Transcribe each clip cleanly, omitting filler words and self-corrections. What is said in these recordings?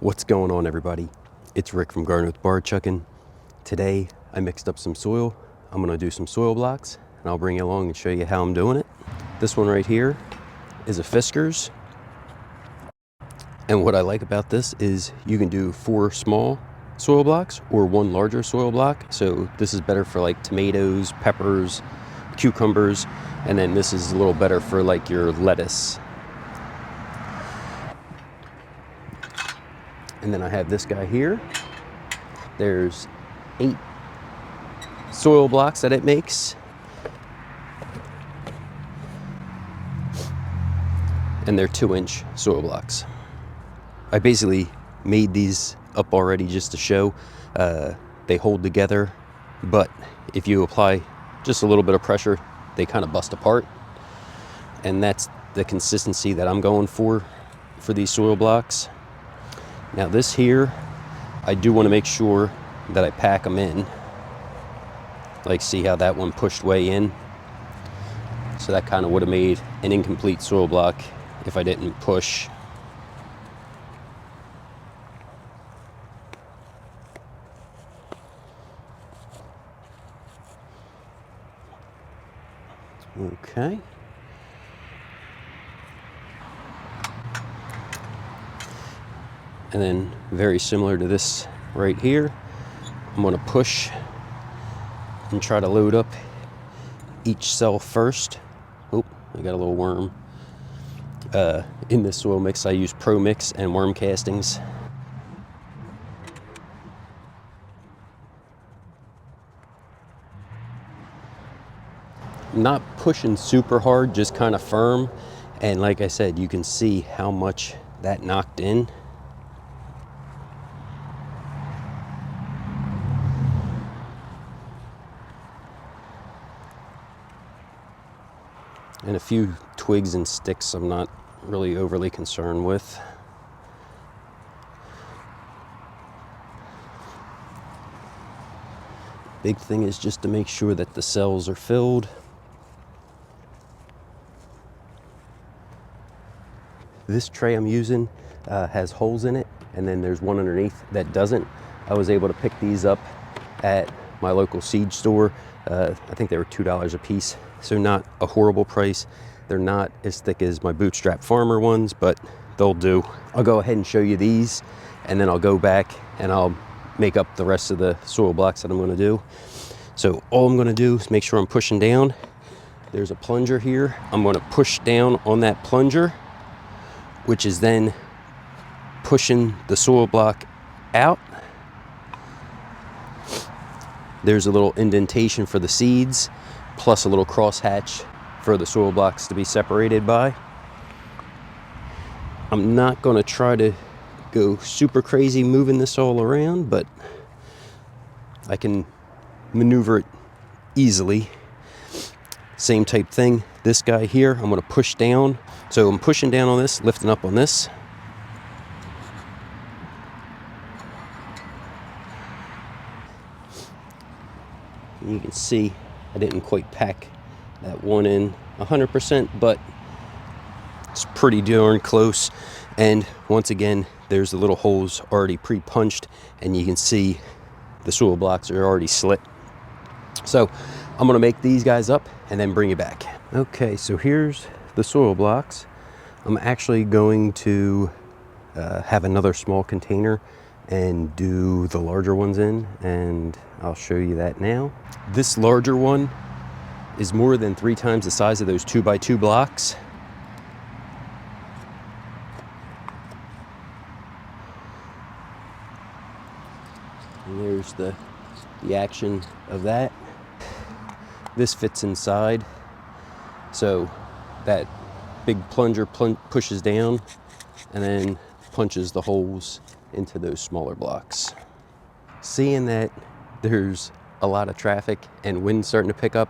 What's going on, everybody? It's Rick from Garden with Bar Chuckin'. Today I mixed up some soil. I'm gonna do some soil blocks and I'll bring you along and show you how I'm doing it. This one right here is a Fiskars. And what I like about this is you can do 4 small soil blocks or 1 larger soil block. So this is better for like tomatoes, peppers, cucumbers, and then this is a little better for like your lettuce. And then I have this guy here. There's 8 soil blocks that it makes. And they're 2-inch soil blocks. I basically made these up already just to show. They hold together, but if you apply just a little bit of pressure, they kind of bust apart. And that's the consistency that I'm going for these soil blocks. Now this here, I do want to make sure that I pack them in. Like, see how that one pushed way in? So that kind of would have made an incomplete soil block if I didn't push. Okay. And then very similar to this right here, I'm going to push and try to load up each cell first. Oh, I got a little worm. In this soil mix, I use Promix and worm castings. I'm not pushing super hard, just kind of firm. And like I said, you can see how much that knocked in. And a few twigs and sticks I'm not really overly concerned with. Big thing is just to make sure that the cells are filled. This tray I'm using has holes in it, and then there's one underneath that doesn't. I was able to pick these up at my local seed store. I think they were $2 a piece. So not a horrible price. They're not as thick as my Bootstrap Farmer ones, but they'll do. I'll go ahead and show you these, and then I'll go back and I'll make up the rest of the soil blocks that I'm gonna do. So all I'm gonna do is make sure I'm pushing down. There's a plunger here. I'm gonna push down on that plunger, which is then pushing the soil block out. There's a little indentation for the seeds, plus a little crosshatch for the soil blocks to be separated by. I'm not going to try to go super crazy moving this all around, but I can maneuver it easily. Same type thing, this guy here, I'm going to push down. So I'm pushing down on this, lifting up on this. And you can see I didn't quite pack that one in 100%, but it's pretty darn close. And once again, there's the little holes already pre-punched, and you can see the soil blocks are already slit. So I'm gonna make these guys up and then bring you back. Okay, so here's the soil blocks. I'm actually going to have another small container and do the larger ones in, and I'll show you that now. This larger one is more than 3 times the size of those 2x2 blocks. And there's the action of that. This fits inside, so that big plunger pushes down and then punches the holes into those smaller blocks. Seeing that there's a lot of traffic and wind starting to pick up,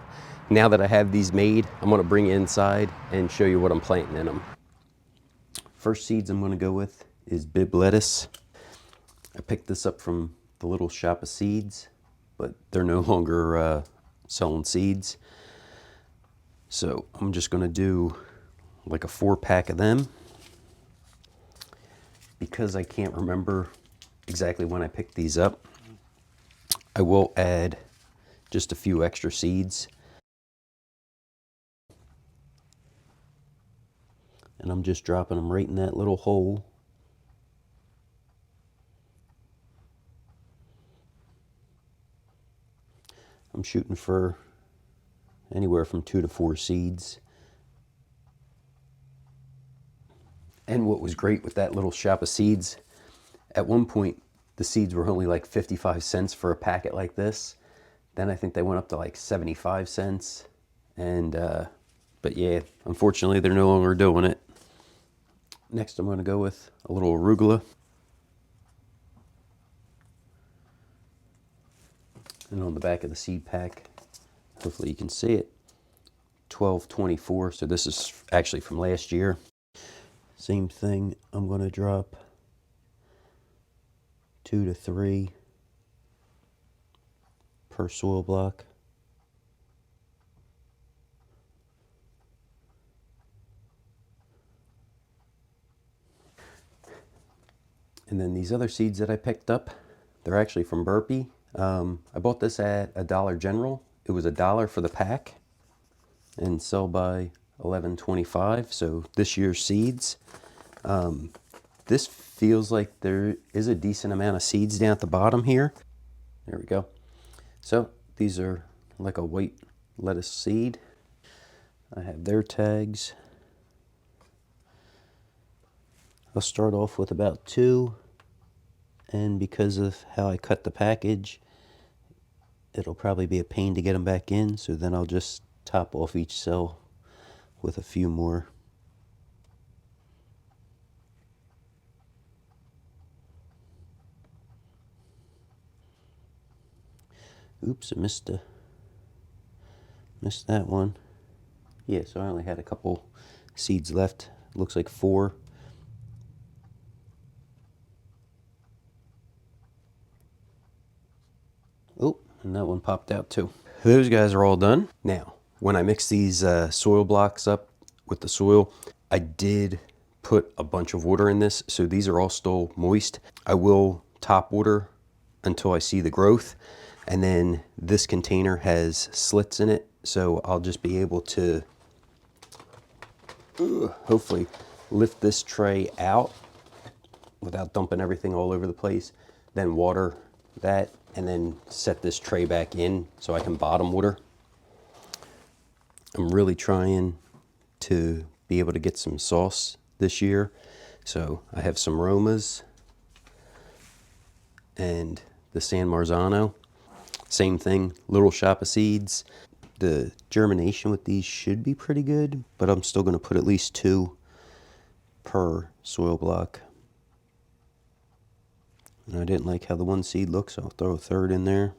now that I have these made, I'm gonna bring you inside and show you what I'm planting in them. First seeds I'm gonna go with is Bibb Lettuce. I picked this up from the little shop of seeds, but they're no longer selling seeds. So I'm just gonna do like a 4-pack of them. because I can't remember exactly when I picked these up, I will add just a few extra seeds. And I'm just dropping them right in that little hole. I'm shooting for anywhere from 2 to 4 seeds. And what was great with that little shop of seeds, at one point the seeds were only like 55 cents for a packet like this. Then I think they went up to like 75 cents. And, but yeah, unfortunately they're no longer doing it. Next I'm going to go with a little arugula. And on the back of the seed pack, hopefully you can see it, 1224. So this is actually from last year. Same thing, I'm going to drop 2 to 3 per soil block. And then these other seeds that I picked up, they're actually from Burpee. I bought this at a Dollar General. It was $1 for the pack and sell by $11.25. So this year's seeds. This feels like there is a decent amount of seeds down at the bottom here. There we go. So these are like a white lettuce seed. I have their tags. I'll start off with about 2. And because of how I cut the package, it'll probably be a pain to get them back in. So then I'll just top off each cell with a few more. Oops, I missed that one. Yeah, so I only had a couple seeds left. Looks like 4. Oh, and that one popped out too. Those guys are all done. Now, when I mix these soil blocks up with the soil, I did put a bunch of water in this, so these are all still moist. I will top water until I see the growth, and then this container has slits in it, so I'll just be able to hopefully lift this tray out without dumping everything all over the place, then water that, and then set this tray back in so I can bottom water. I'm really trying to be able to get some sauce this year. So I have some Romas and the San Marzano. Same thing, little shop of seeds. The germination with these should be pretty good, but I'm still going to put at least 2 per soil block. And I didn't like how the one seed looks, so I'll throw a 3rd in there.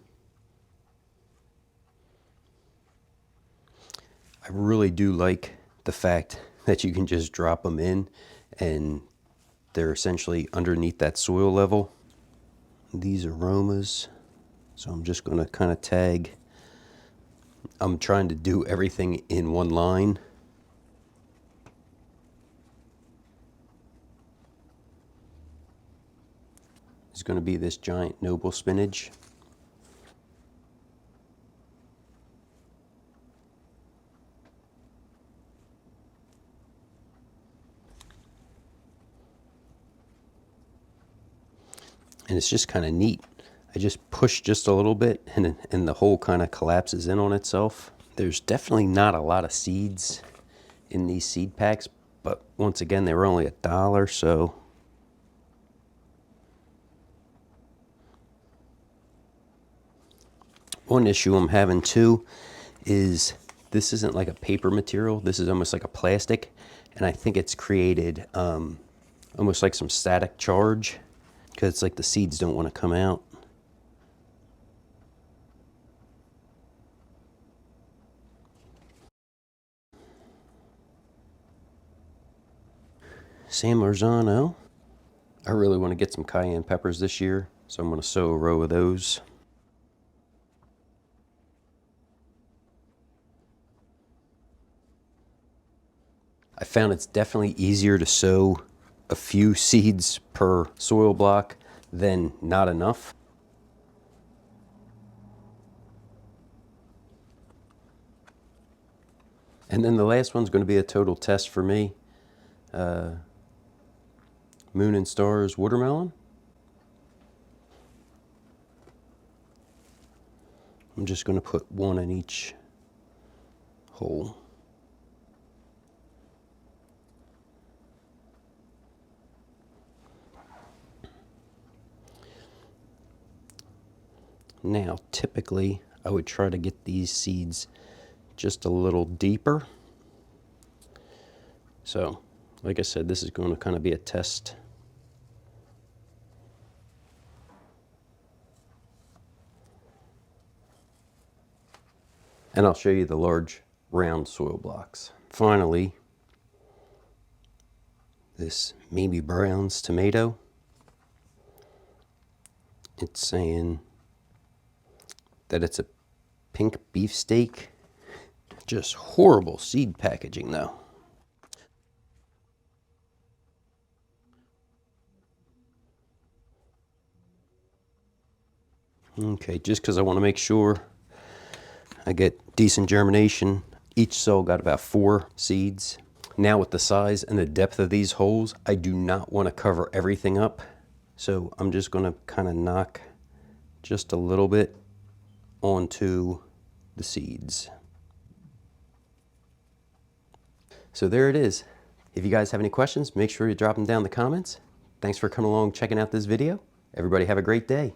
I really do like the fact that you can just drop them in and they're essentially underneath that soil level. These are Romas, so I'm just going to kind of tag. I'm trying to do everything in one line. It's going to be this giant noble spinach. And it's just kind of neat. I just push just a little bit and the hole kind of collapses in on itself. There's definitely not a lot of seeds in these seed packs, but once again, they were only $1, so one issue I'm having too is this isn't like a paper material. This is almost like a plastic, and I think it's created almost like some static charge because it's like the seeds don't want to come out. San Marzano. I really want to get some cayenne peppers this year, so I'm going to sow a row of those. I found it's definitely easier to sow a few seeds per soil block, then not enough. And then the last one's going to be a total test for me. Moon and Stars watermelon. I'm just going to put one in each hole. Now, typically, I would try to get these seeds just a little deeper. So, like I said, this is going to kind of be a test. And I'll show you the large round soil blocks. Finally, this Maybe Brown's tomato. It's saying that it's a pink beefsteak. Just horrible seed packaging though. Okay, just because I want to make sure I get decent germination. Each cell got about 4 seeds. Now with the size and the depth of these holes, I do not want to cover everything up. So I'm just going to kind of knock just a little bit onto the seeds. So there it is. If you guys have any questions, make sure you drop them down in the comments. Thanks for coming along checking out this video. Everybody have a great day.